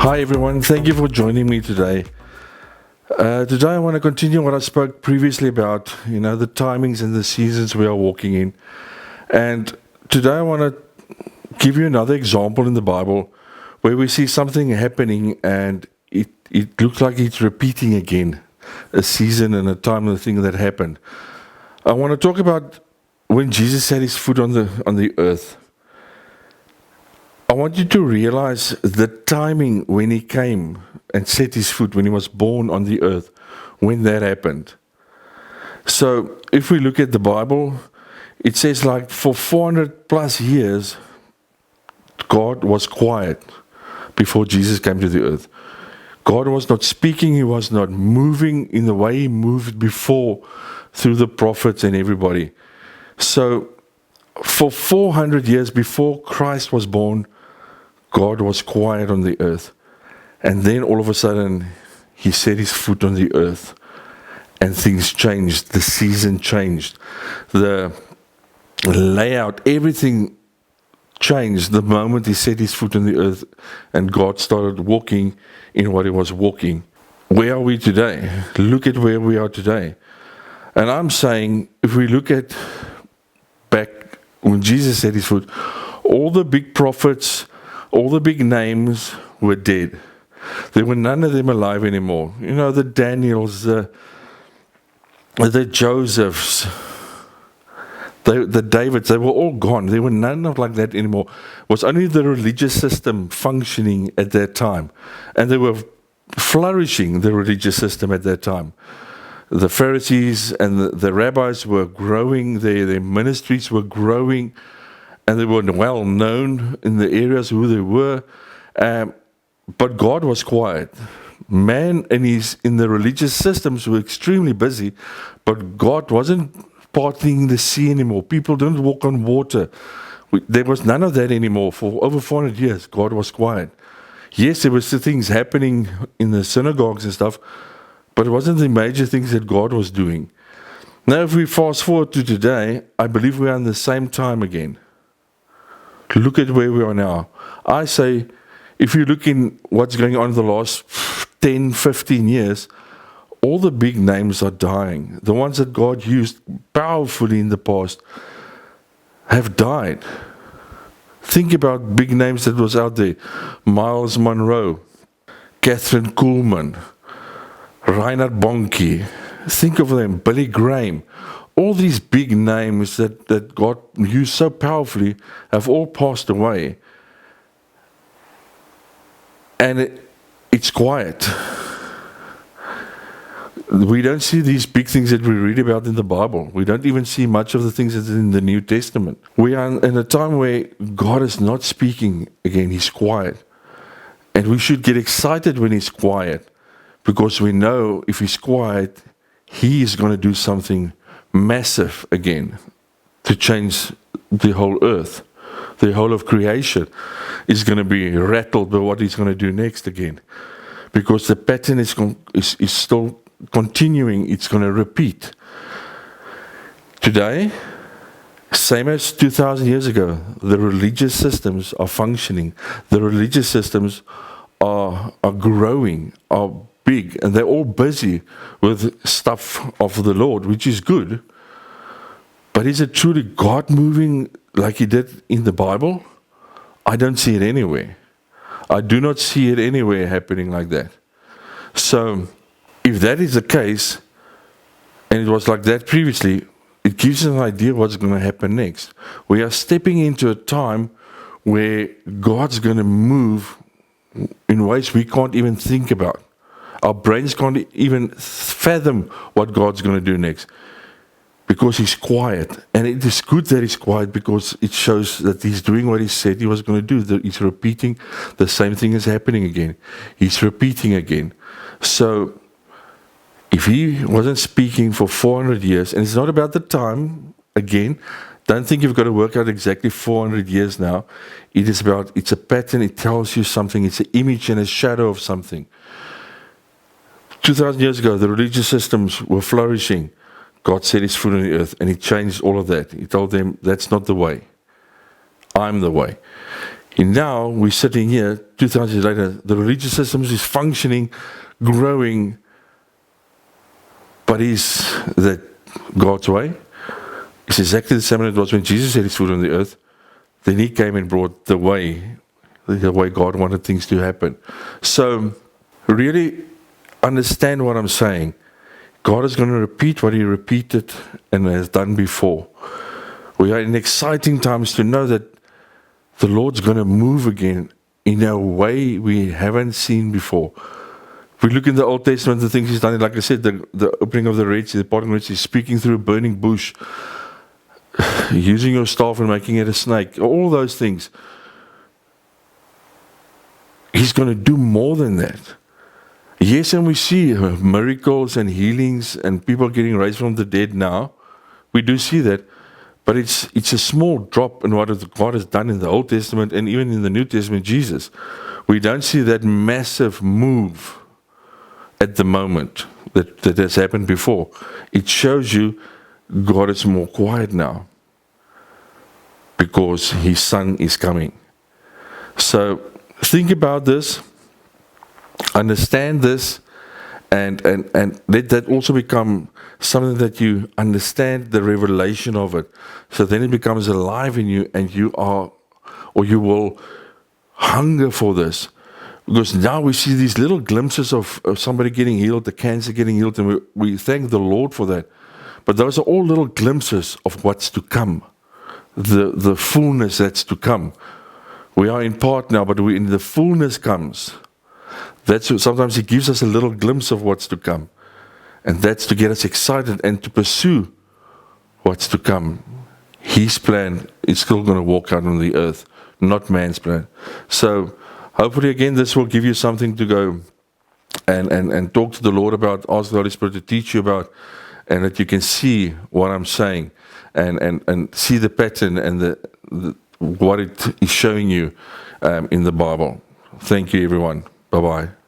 Hi everyone, thank you for joining me today. Today I want to continue what I spoke previously about, the timings and the seasons we are walking in. And today I want to give you another example in the Bible where we see something happening and it looks like it's repeating again, a season and a time and the thing that happened. I want to talk about when Jesus set his foot on the earth. I want you to realize the timing when he came and set his foot, when he was born on the earth, when that happened. So if we look at the Bible, it says like for 400 plus years, God was quiet before Jesus came to the earth. God was not speaking, he was not moving in the way he moved before through the prophets and everybody. So for 400 years before Christ was born, God was quiet on the earth. And then all of a sudden, he set his foot on the earth. And things changed. The season changed. The layout, everything changed the moment he set his foot on the earth. And God started walking in what he was walking. Where are we today? Look at where we are today. And I'm saying, if we look at back when Jesus set his foot, all the big prophets, all the big names were dead. There were none of them alive anymore. The Daniels, the Josephs, the Davids, they were all gone. There were none of like that anymore. It was only the religious system functioning at that time. And they were flourishing, the religious system at that time. The Pharisees and the rabbis were growing, their ministries were growing, and they were well known in the areas who they were. But God was quiet. Man and in the religious systems were extremely busy, but God wasn't parting the sea anymore. People didn't walk on water. There was none of that anymore. For over 400 years, God was quiet. Yes, there were still things happening in the synagogues and stuff, but it wasn't the major things that God was doing. Now, if we fast forward to today, I believe we are in the same time again. Look at where we are now. I say, if you look in what's going on in the last 10, 15 years, all the big names are dying. The ones that God used powerfully in the past have died. Think about big names that was out there. Miles Monroe, Catherine Kuhlman, Reinhard Bonnke. Think of them, Billy Graham. All these big names that God used so powerfully have all passed away. And it's quiet. We don't see these big things that we read about in the Bible. We don't even see much of the things that's in the New Testament. We are in a time where God is not speaking again. He's quiet. And we should get excited when he's quiet, because we know if he's quiet, he is going to do something massive again to change the whole earth. The whole of creation is going to be rattled by what he's going to do next again, because the pattern is still continuing. It's going to repeat. Today, same as 2,000 years ago, the religious systems are functioning. The religious systems are growing, are big, and they're all busy with stuff of the Lord, which is good. But is it truly God moving like he did in the Bible? I don't see it anywhere. I do not see it anywhere happening like that. So if that is the case, and it was like that previously, it gives us an idea what's going to happen next. We are stepping into a time where God's going to move in ways we can't even think about. Our brains can't even fathom what God's going to do next, because he's quiet. And it is good that he's quiet, because it shows that he's doing what he said he was going to do. He's repeating. The same thing is happening again. He's repeating again. So if he wasn't speaking for 400 years, and it's not about the time, again, don't think you've got to work out exactly 400 years now. It's a pattern. It tells you something. It's an image and a shadow of something. 2,000 years ago, the religious systems were flourishing. God set his foot on the earth, and he changed all of that. He told them, that's not the way. I'm the way. And now we're sitting here 2,000 years later, the religious system is functioning, growing, but is that God's way? It's exactly the same as it was when Jesus had his foot on the earth. Then he came and brought the way God wanted things to happen. So really understand what I'm saying. God is going to repeat what he repeated and has done before. We are in exciting times to know that the Lord's going to move again in a way we haven't seen before. We look in the Old Testament, the things he's done, like I said, the opening of the Red Sea, the parting of the Red Sea, speaking through a burning bush, using your staff and making it a snake, all those things. He's going to do more than that. Yes, and we see miracles and healings and people getting raised from the dead now. We do see that. But it's a small drop in what God has done in the Old Testament and even in the New Testament, Jesus. We don't see that massive move at the moment that has happened before. It shows you God is more quiet now because his Son is coming. So think about this, understand this, and let that also become something that you understand the revelation of it. So then it becomes alive in you, and you will hunger for this. Because now we see these little glimpses of somebody getting healed, the cancer getting healed, and we thank the Lord for that. But those are all little glimpses of what's to come, the fullness that's to come. We are in part now, but when the fullness comes, sometimes he gives us a little glimpse of what's to come. And that's to get us excited and to pursue what's to come. His plan is still going to walk out on the earth, not man's plan. So hopefully, again, this will give you something to go and talk to the Lord about, ask the Holy Spirit to teach you about, and that you can see what I'm saying and see the pattern and what it is showing you in the Bible. Thank you, everyone. Bye-bye.